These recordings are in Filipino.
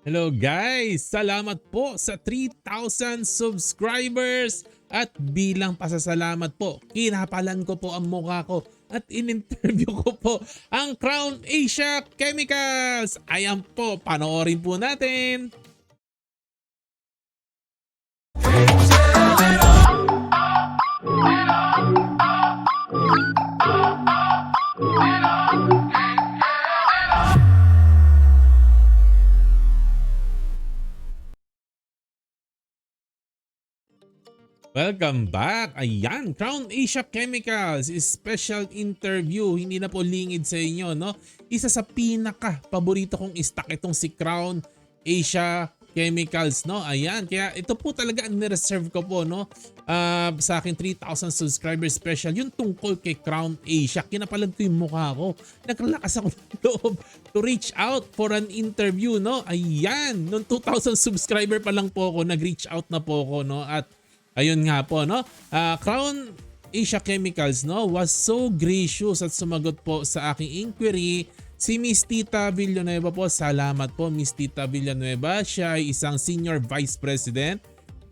Hello guys! Salamat po sa 3,000 subscribers! At bilang pasasalamat po, kinapalan ko po ang mukha ko at in-interview ko po ang Crown Asia Chemicals! Ayan po, panoorin po natin! Welcome back! Ayan, Crown Asia Chemicals, special interview. Hindi na po lingid sa inyo, no? Isa sa pinaka-paborito kong stock itong si Crown Asia Chemicals, no? Ayan, kaya ito po talaga ang nireserve ko po, no? Sa akin 3,000 subscribers special, yung tungkol kay Crown Asia. Kinapalag ko yung mukha ko. Naglalakas ako ng loob to reach out for an interview, no? Ayan, nung 2,000 subscriber pa lang po ako, nag-reach out na po ako, no? At ayun nga po, no? Crown Asia Chemicals, no, was so gracious at sumagot po sa aking inquiry. Si Miss Tita Villanueva po, salamat po Miss Tita Villanueva. Siya ay isang Senior Vice President.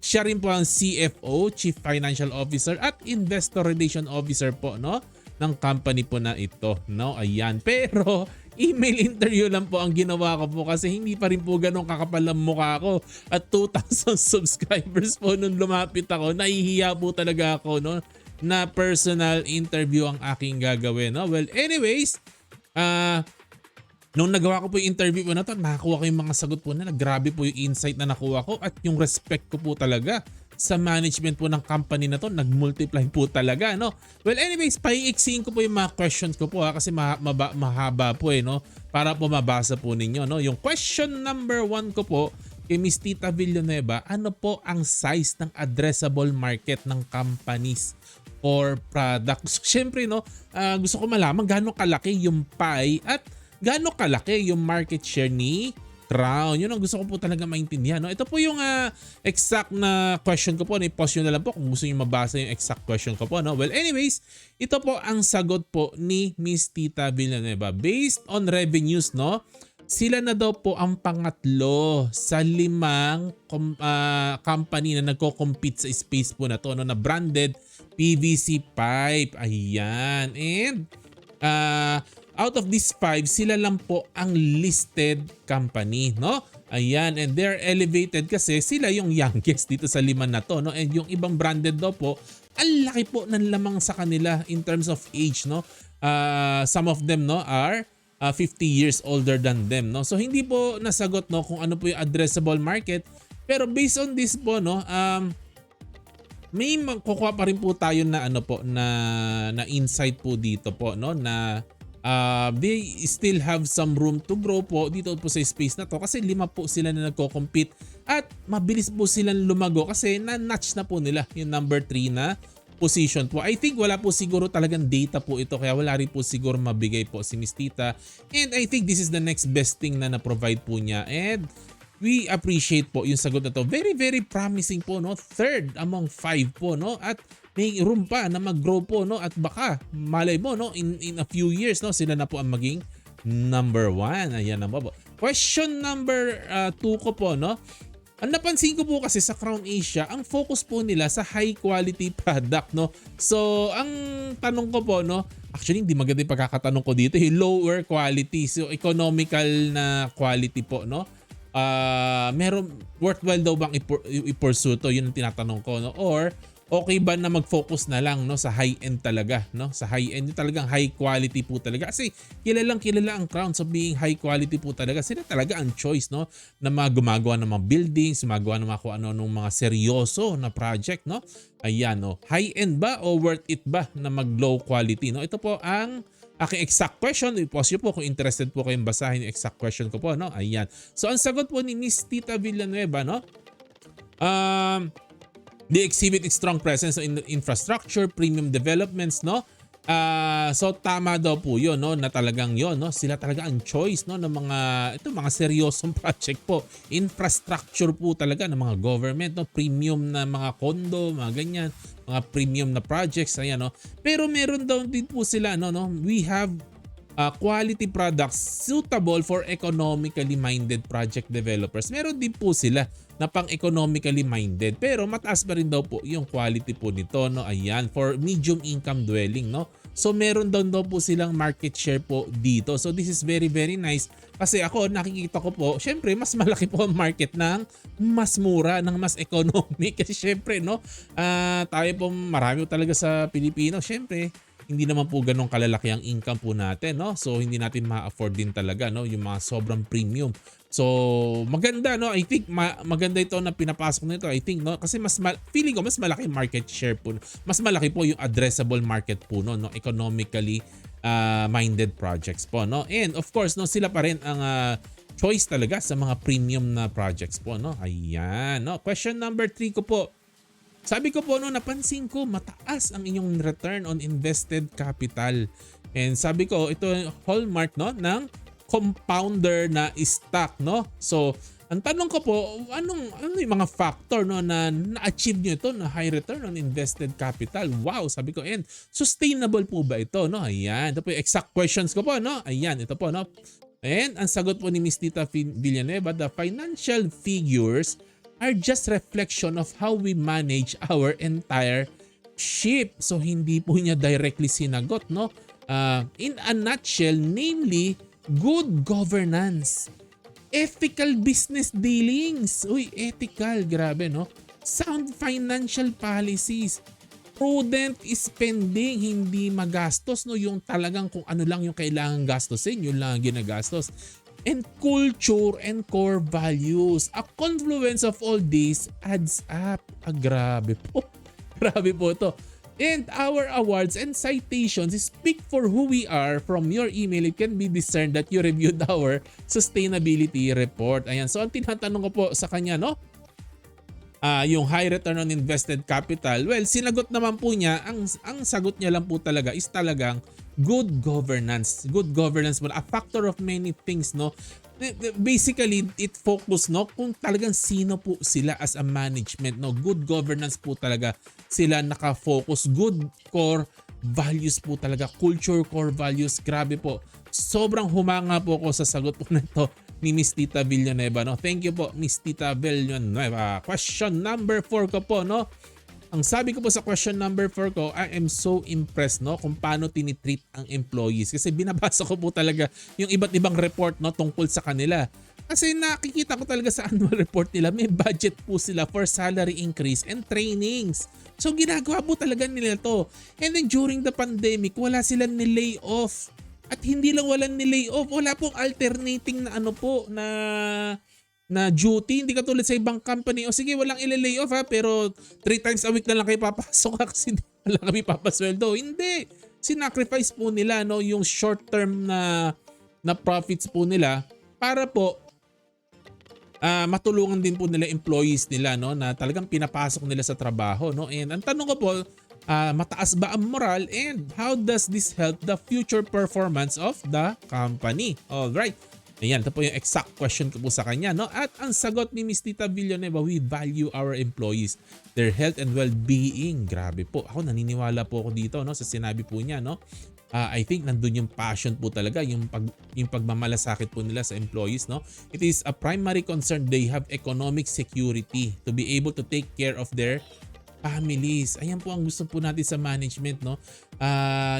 Siya rin po ang CFO, Chief Financial Officer at Investor Relation Officer po, no, ng company po na ito, no? Ayan. Pero email interview lang po ang ginawa ko po kasi hindi pa rin po ganun kakapal ang mukha ko. At 2,000 subscribers po nung lumapit ako. Nahihiya po talaga ako, no, na personal interview ang aking gagawin, no? Well, anyways, nung nagawa ko po yung interview po na to, nakakuha ko yung mga sagot po nila. Grabe po yung insight na nakuha ko at yung respect ko po talaga sa management po ng company na to, nag-multiply po talaga, no? Well, anyways, paiiksiin ko po yung mga questions ko po kasi mahaba po no? Para po mabasa po ninyo, no? Yung question number 1 ko po kay Miss Tita Villanueva, ano po ang size ng addressable market ng companies or products? Siyempre, no, gusto ko malaman gaano kalaki yung pie at gaano kalaki yung market share ni Crown. Yun ang gusto ko po talaga maintindihan, no? Ito po yung exact na question ko po. I-post nyo na lang po kung gusto nyo mabasa yung exact question ko po, no? Well, anyways, ito po ang sagot po ni Miss Tita Villanueva. Based on revenues, no, sila na daw po ang pangatlo sa 5 company na nagko-compete sa space po na to, no, na branded PVC pipe. Ayan. And out of these 5, sila lang po ang listed company, no? Ayan, and they're elevated kasi sila yung youngest dito sa 5 na to, no? And yung ibang branded daw po, ang laki po ng lamang sa kanila in terms of age, no? Some of them, no, are 50 years older than them, no? So hindi po nasagot, no, kung ano po yung addressable market. Pero based on this po, no, may kukuha pa rin po tayo na ano po na insight po dito po, no, na they still have some room to grow po dito po sa space na to kasi 5 po sila na nagko-compete at mabilis po silang lumago kasi na-notch na po nila yung number 3 na position po. I think wala po siguro talagang data po ito kaya wala rin po siguro mabigay po si Miss Tita, and I think this is the next best thing na na-provide po niya, and we appreciate po yung sagot na to. Very very promising po, no? Third among 5 po, no? At may room pa na mag-grow po, no? At baka malay mo, no, in a few years, no, sila na po ang maging number 1. Ayan na po. Question number 2 ko po, no? Ang napansin ko po kasi sa Crown Asia, ang focus po nila sa high quality product, no? So, ang tanong ko po, no, actually hindi maganda yung pagkakatanong ko dito, yung lower quality, so economical na quality po, no? Meron worthwhile daw bang i-pursue to? Yun ang tinatanong ko, no? Or okay ba na mag-focus na lang, no, sa high-end talaga, no? Sa high-end, yung talagang high quality po talaga. Kasi kilalang kilala ang Crown sa being high quality po talaga. Sila talaga ang choice, no, na gumagawa ng mga buildings, gumagawa ng mga kung ano ng mga seryoso na project, no? Ayan, no. High-end ba o worth it ba na mag-low quality, no? Ito po ang aking exact question. I-post nyo po kung interested po kayong basahin yung exact question ko po, no? Ayan. So ang sagot po ni Miss Tita Villanueva, no? They exhibit a strong presence in infrastructure, premium developments, no? So tama daw po 'yon, no, na talagang 'yon, no. Sila talaga ang choice, no, ng mga seryosong project po. Infrastructure po talaga ng mga government, no, premium na mga condo, mga ganyan, mga premium na projects, ayan, no. Pero meron daw din po sila, no, we have quality products suitable for economically minded project developers. Meron din po sila na pang economically minded pero mataas pa rin daw po yung quality po nito, no? Ayan, for medium income dwelling, no? So meron daw po silang market share po dito. So this is very very nice kasi ako nakikita ko po, syempre mas malaki po ang market ng mas mura, ng mas economic kasi syempre, no, tayo po marami po talaga sa Pilipino, syempre hindi naman po ganun kalalaki ang income po natin, no? So hindi natin ma-afford din talaga, no, yung mga sobrang premium. So maganda, no? I think maganda ito na pinapasok nito. I think, no, kasi feeling ko mas malaki market share po. Mas malaki po yung addressable market po, no, economically minded projects po, no? And of course, no, sila pa rin ang choice talaga sa mga premium na projects po, no? Ayan, no? Question number 3 ko po. Sabi ko po, no, napansin ko mataas ang inyong return on invested capital. And sabi ko, ito hallmark, no, ng compounder na stock, no? So, ang tanong ko po, ano yung mga factor, no, na na-achieve nyo ito na high return on invested capital? Wow, sabi ko, and sustainable po ba ito, no? Ayan, ito po yung exact questions ko po, no? Ayan, ito po, no? And ang sagot po ni Miss Tita Villanueva, the financial figures are just reflection of how we manage our entire ship. So hindi po niya directly sinagot, no? In a nutshell, namely, good governance, ethical business dealings. Uy, ethical, grabe, no? Sound financial policies, prudent spending, hindi magastos, no? Yung talagang kung ano lang yung kailangan gastusin, yun lang ang ginagastos. And culture and core values. A confluence of all this adds up. Grabe po. Grabe po ito. And our awards and citations speak for who we are. From your email, it can be discerned that you reviewed our sustainability report. Ayan. So ang tinatanong ko po sa kanya, no? Yung high return on invested capital, well, sinagot naman po niya, ang sagot niya lang po talaga is talagang good governance. Good governance po, a factor of many things, no? Basically, it focus, no, kung talagang sino po sila as a management, no? Good governance po talaga sila nakafocus. Good core values po talaga, culture core values. Grabe po. Sobrang humanga po ako sa sagot po nito ni Miss Tita Villanueva, no? Thank you po, Miss Tita Villanueva. Question number 4 ko po, no? Ang sabi ko po sa question number 4 ko, I am so impressed, no, kung paano tinitreat ang employees. Kasi binabasa ko po talaga yung iba't ibang report, no, tungkol sa kanila. Kasi nakikita ko talaga sa annual report nila, may budget po sila for salary increase and trainings. So ginagawa po talaga nila to. And then during the pandemic, wala silang ni-lay off. At hindi lang walang ni-lay off, wala pong alternating na ano po, na duty, hindi katulad sa ibang company. O sige, walang i-lay off ha, pero 3 times a week na lang kayo papasok ha kasi hindi na lang kami papasweldo. Hindi. Sinacrifice po nila, no, yung short term na profits po nila para po matulungan din po nila employees nila, no, na talagang pinapasok nila sa trabaho, no. And ang tanong ko po, mataas ba ang moral and how does this help the future performance of the company? All right. Ayan, ito po yung exact question ko po sa kanya, no? At ang sagot ni Miss Tita Villanueva, we value our employees, their health and well-being. Grabe po. Ako naniniwala po ako dito, no, sa sinabi po niya, no? I think nandun yung passion po talaga, yung pagmamalasakit po nila sa employees, no? It is a primary concern they have economic security to be able to take care of their families. Ayan po ang gusto po natin sa management, no?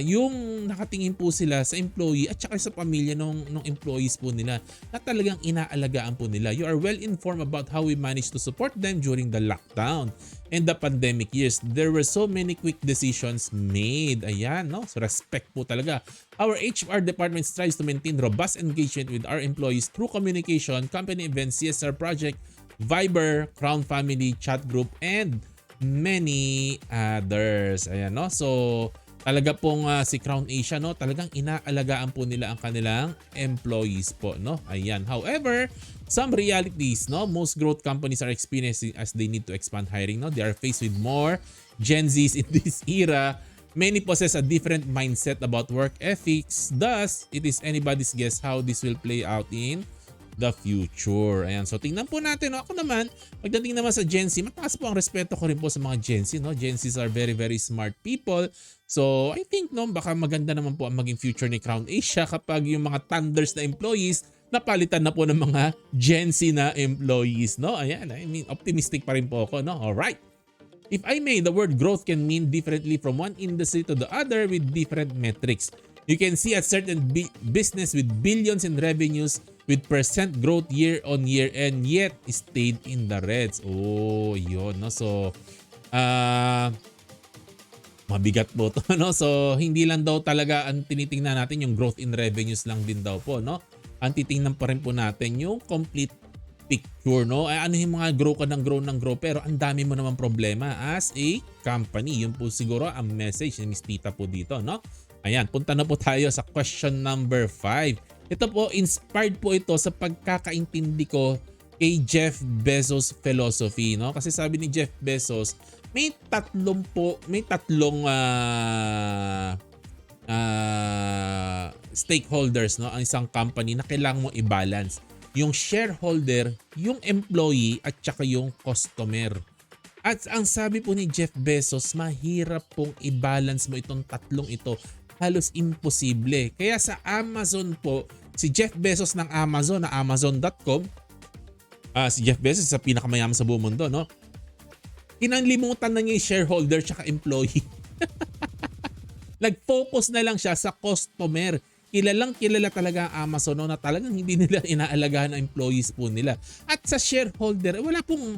Yung nakatingin po sila sa employee at saka sa pamilya ng employees po nila na talagang inaalagaan po nila. You are well informed about how we managed to support them during the lockdown and the pandemic years. There were so many quick decisions made. Ayan, no? So respect po talaga. Our HR department strives to maintain robust engagement with our employees through communication, company events, CSR project, Viber, Crown Family, chat group, and many others. Ayan, no? So talaga pong si Crown Asia, no, talagang inaalagaan po nila ang kanilang employees po, no? Ayan. However, some realities, no, most growth companies are experiencing as they need to expand hiring, no? They are faced with more Gen Zs in this era. Many possess a different mindset about work ethics. Thus, it is anybody's guess how this will play out in the future. Ayan, so tingnan po natin. No? Ako naman, pagdating naman sa Gen Z, mataas po ang respeto ko rin po sa mga Gen Z. No? Gen Zs are very, very smart people. So I think no, baka maganda naman po ang maging future ni Crown Asia kapag yung mga Thunders na employees napalitan na po ng mga Gen Z na employees. No? Ayan, I mean, optimistic pa rin po ako. No? Alright. If I may, the word growth can mean differently from one industry to the other with different metrics. You can see a certain business with billions in revenues with percent growth year on year and yet stayed in the reds. Oh, yun. No? So, mabigat po to. No? So, hindi lang daw talaga ang tinitingnan natin yung growth in revenues lang din daw po. No? Ang titingnan pa rin po natin yung complete picture, no? Ay, ano yung mga grow ka ng grow pero ang dami mo naman problema as a company. Yun po siguro ang message ni Miss Tita po dito, no? Ayan, punta na po tayo sa question number 5. Ito po, inspired po ito sa pagkakaintindi ko kay Jeff Bezos philosophy, no? Kasi sabi ni Jeff Bezos, may tatlong stakeholders, no? Ang isang company na kailangan mo i-balance. Yung shareholder, yung employee at saka yung customer. At ang sabi po ni Jeff Bezos, mahirap pong i-balance mo itong tatlong ito. Halos imposible. Kaya sa Amazon po, si Jeff Bezos ng Amazon na Amazon.com, si Jeff Bezos sa pinakamayaman sa buong mundo, no? Kinalimutan na niya yung shareholder at employee. Nag-focus na lang siya sa customer. Kilalang kilala talaga ang Amazon, no, na talagang hindi nila inaalagaan ang employees po nila. At sa shareholder, wala pong,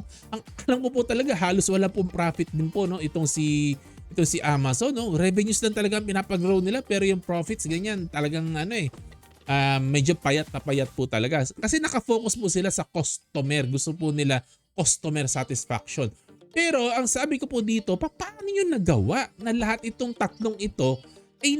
alam ko po talaga, halos wala pong profit din po, no, itong si Amazon, no. Revenues lang talaga ang pinapag-grow nila pero yung profits ganyan talagang medyo payat na payat po talaga. Kasi nakafocus po sila sa customer. Gusto po nila customer satisfaction. Pero ang sabi ko po dito, paano nyo nagawa na lahat itong tatlong ito ay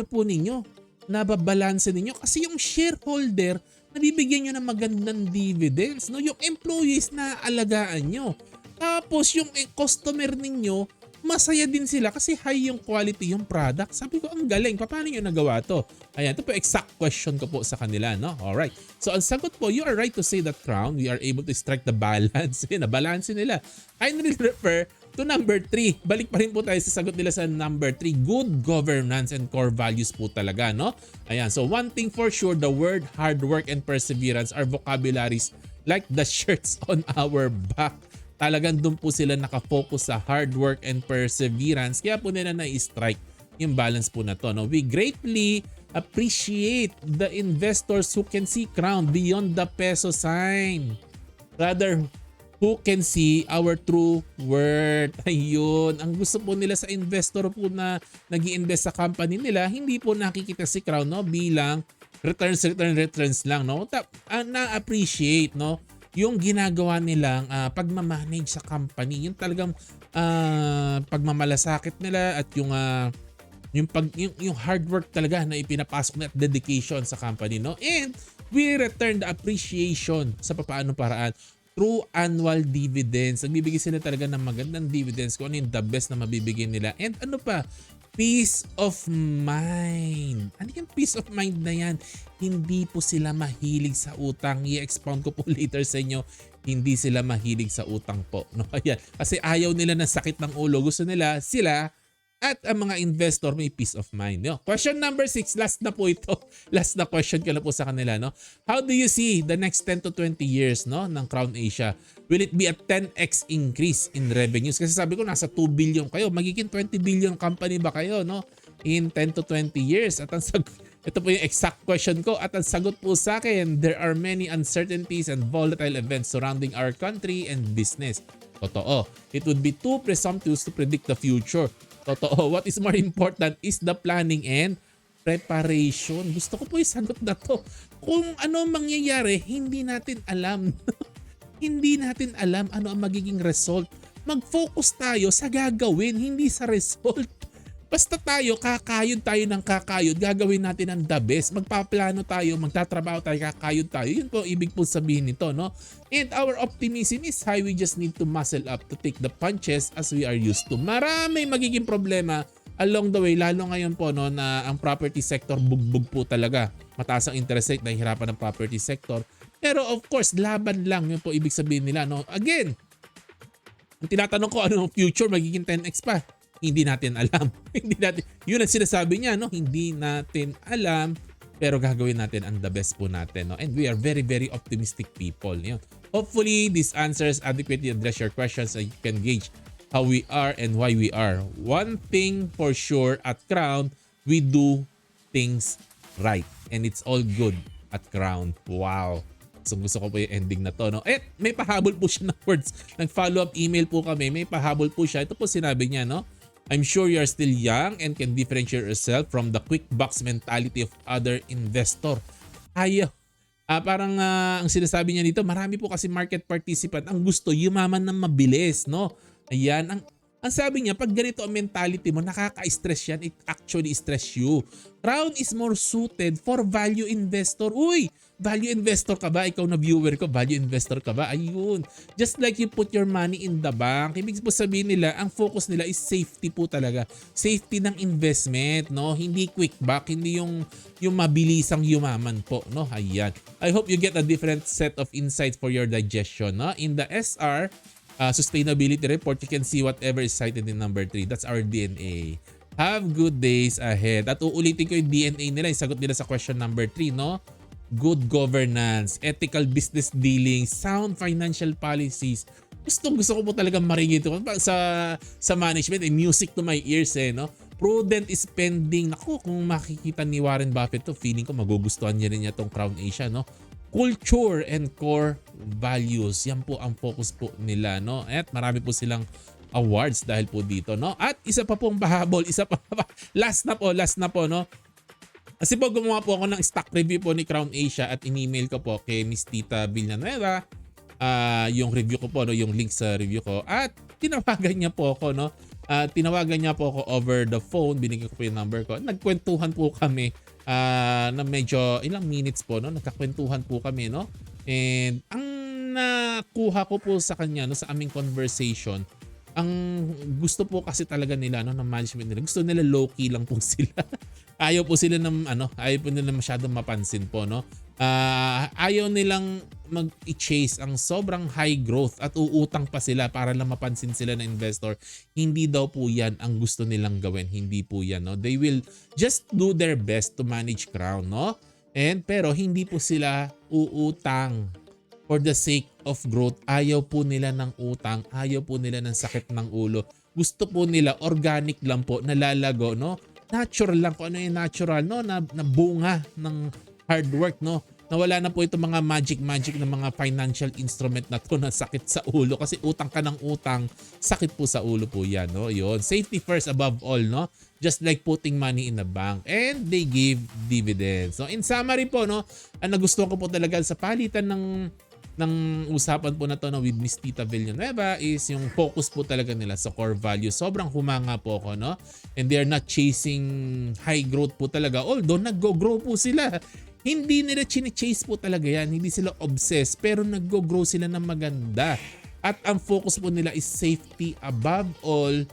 po ninyo? Nababalanse ninyo kasi yung shareholder nabibigyan nyo ng magandang dividends, no? Yung employees na alagaan nyo. Tapos yung customer ninyo, masaya din sila kasi high yung quality yung product. Sabi ko, ang galing. Paano nyo nagawa to? Ayan, ito po exact question ko po sa kanila, no? Alright. So ang sagot po, you are right to say that, Crown, we are able to strike the balance. Na-balance nila. I will refer to number 3. Balik pa rin po tayo sa sagot nila sa number 3. Good governance and core values po talaga, no? Ayan, so one thing for sure, the word hard work and perseverance are vocabularies like the shirts on our back. Talagang doon po sila nakafocus sa hard work and perseverance. Kaya po nila na-strike yung balance po na to, no? We greatly appreciate the investors who can see Crown beyond the peso sign. Rather, who can see our true worth. Ayun. Ang gusto po nila sa investor po na nag-i-invest sa company nila, hindi po nakikita si Crown, no, bilang returns lang, no. Na-appreciate, no, yung ginagawa nilang pagmamanage sa company. Yung talagang pagmamalasakit nila at yung hard work talaga na ipinapasok nila at dedication sa company, no. And we return the appreciation sa papaanong paraan through annual dividends. Nagbibigay sila talaga ng magandang dividends kung ano yung the best na mabibigay nila. And ano pa? Peace of mind. Ano yung peace of mind na yan? Hindi po sila mahilig sa utang. I-expound ko po later sa inyo. Hindi sila mahilig sa utang po. No? Ayan. Kasi ayaw nila ng sakit ng ulo. Gusto nila sila at ang mga investor may peace of mind. No? Question number 6, last na po ito. Last na question ko na po sa kanila. No? How do you see the next 10 to 20 years, no, ng Crown Asia? Will it be a 10x increase in revenues? Kasi sabi ko nasa 2 billion kayo. Magiging 20 billion company ba kayo, no, in 10 to 20 years? At ang ito po yung exact question ko. At ang sagot po sa akin, there are many uncertainties and volatile events surrounding our country and business. Totoo. It would be too presumptuous to predict the future. Totoo. What is more important is the planning and preparation. Gusto ko po yung sagot na to. Kung ano mangyayari, hindi natin alam. Hindi natin alam ano ang magiging result. Mag-focus tayo sa gagawin, hindi sa result. Basta kakayod tayo ng kakayod, gagawin natin ang the best. Magpaplano tayo, magtatrabaho tayo, kakayod tayo. Yun po ibig po sabihin nito, no? And our optimism is high. We just need to muscle up to take the punches as we are used to. Maraming magiging problema along the way, lalo ngayon po, no, na ang property sector bugbog po talaga. mataas ang interest rate, nahihirapan ng property sector. Pero of course, laban lang yun po ibig sabihin nila, no? Again, kung tinatanong ko ano ang future, magiging 10x pa. Hindi natin alam. Hindi natin, yun ang sinasabi niya, no? Hindi natin alam, pero gagawin natin ang the best po natin, no? And we are very, very optimistic people. Yun. Hopefully, these answers adequately address your questions so you can gauge how we are and why we are. One thing for sure at Crown, we do things right. And it's all good at Crown. Wow. So gusto ko po yung ending na to, no? May pahabol po siya ng words. Nag-follow-up email po kami. May pahabol po siya. Ito po sinabi niya, no? I'm sure you are still young and can differentiate yourself from the quick bucks mentality of other investor. Ayaw. Parang ang sinasabi niya dito, marami po kasi market participant ang gusto yumaman ng mabilis, no? Ayan, ang sabi niya, pag ganito ang mentality mo, nakaka-stress yan. It actually stress you. Crown is more suited for value investor. Uy, value investor ka ba? Ikaw na viewer ko, value investor ka ba? Ayun. Just like you put your money in the bank. Ibig po sabihin nila, ang focus nila is safety po talaga. Safety ng investment, no? Hindi quick buck, hindi yung mabilisang yumaman po, no? Ayan. I hope you get a different set of insights for your digestion, no? In the SR, sustainability report, you can see whatever is cited in number 3. That's our DNA. Have good days ahead. At uulitin ko yung DNA nila, yung sagot nila sa question number 3, no? Good governance, ethical business dealings, sound financial policies. Gusto ko po talagang marinig ito sa management, music to my ears, no? Prudent spending. Naku, kung makikita ni Warren Buffett to, feeling ko magugustuhan niya rin niya tong Crown Asia, no? Culture and core values. Yan po ang focus po nila, no? At marami po silang awards dahil po dito, no? At isa pa pong pahabol, last na po, no? Kasi po gumawa po ako ng stock review po ni Crown Asia at in-email ko po kay Miss Tita Villanueva yung review ko po, no? Yung link sa review ko. At tinawagan niya po ako, no? Tinawagan niya po ako over the phone. Binigyan ko po yung number ko. Nagkwentuhan po kami na medyo ilang minutes po, no? Nagkakwentuhan po kami, no? And ang nakuha ko po sa kanya, no, sa aming conversation, ang gusto po kasi talaga nila, no, ng management nila, gusto nila low-key lang po sila. Ayaw po sila ayaw po nila masyadong mapansin po, no? Ayaw nilang mag-chase ang sobrang high growth at uutang pa sila para lang mapansin sila na investor. Hindi daw po yan ang gusto nilang gawin. Hindi po yan, no? They will just do their best to manage Crown, no? Pero hindi po sila uutang for the sake of growth. Ayaw po nila ng utang. Ayaw po nila ng sakit ng ulo. Gusto po nila organic lang po, nalalago, no? Natural lang po. Ano yung natural, no? Na bunga ng hard work, no? Nawala na po itong mga magic na mga financial instrument na to na sakit sa ulo. Kasi utang ka ng utang, sakit po sa ulo po yan, no? Yun. Safety first above all, no? Just like putting money in the bank. And they give dividends. So in summary po, no? Ang nagustuhan ko po talaga sa palitan ng usapan po na to, no, with Miss Tita Villanueva is yung focus po talaga nila sa core value. Sobrang humanga po ako, no? And they are not chasing high growth po talaga. Although nag-grow po sila. Hindi nila chine-chase po talaga yan. Hindi sila obsessed. Pero nag-grow sila ng maganda. At ang focus po nila is safety above all.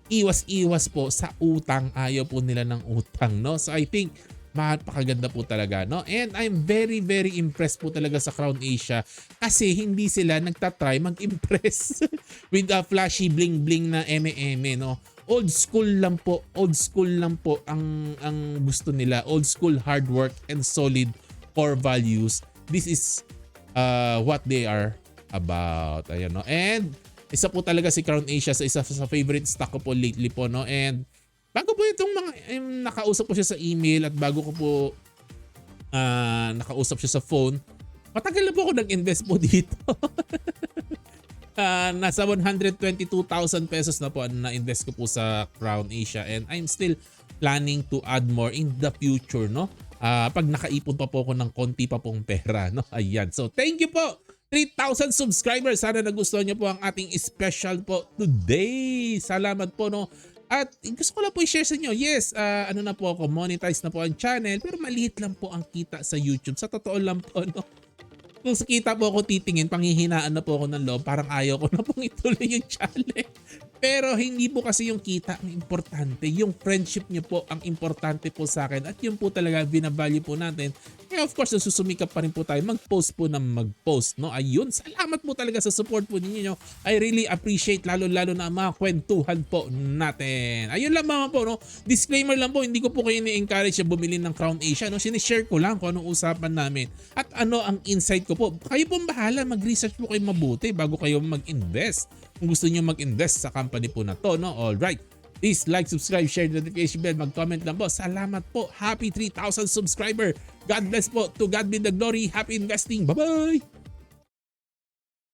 Iwas-iwas po sa utang. Ayaw po nila ng utang, no? So I think napakaganda po talaga, no? And I'm very, very impressed po talaga sa Crown Asia kasi hindi sila nagtatry mag-impress with a flashy bling-bling na eme-eme, no? Old school lang po ang gusto nila. Old school hard work and solid core values. This is what they are about. Ayan, no? And isa po talaga si Crown Asia sa isa sa favorite stock ko po lately po, no? And bago po itong mga nakausap ko siya sa email at bago ko po nakausap siya sa phone, matagal na po ako nag-invest po dito. Nasa 122,000 pesos na po na-invest ko po sa Crown Asia and I'm still planning to add more in the future, no? Pag nakaipon pa po ako ng konti pa pong pera, no? Ayan. So thank you po. 3,000 subscribers. Sana nagustuhan niyo po ang ating special po today. Salamat po, no? At gusto ko lang po i-share sa inyo, yes, na po ako, monetize na po ang channel, pero maliit lang po ang kita sa YouTube. Sa totoo lang po, no? Kung sa kita po ako titingin, panghihinaan na po ako ng loob, parang ayaw ko na pong ituloy yung channel. Pero hindi po kasi yung kita ang importante, yung friendship niyo po ang importante po sa akin at yun po talaga binavalue po natin. Kaya of course, susumikap pa rin po tayo mag-post po ng mag-post, no? Ayun, salamat po talaga sa support po ninyo. I really appreciate lalo-lalo na ang mga kwentuhan po natin. Ayun lang mga po, no? Disclaimer lang po, hindi ko po kayo ni-encourage na bumili ng Crown Asia, no? Sinishare ko lang kung anong usapan namin at ano ang insight ko po. Kayo pong bahala, mag-research po kayo mabuti bago kayo mag-invest. Kung gusto niyo mag-invest sa company po na to, no? Alright. Please like, subscribe, share the notification bell, mag-comment lang po. Salamat po. Happy 3,000 subscriber. God bless po. To God be the glory. Happy investing. Bye-bye!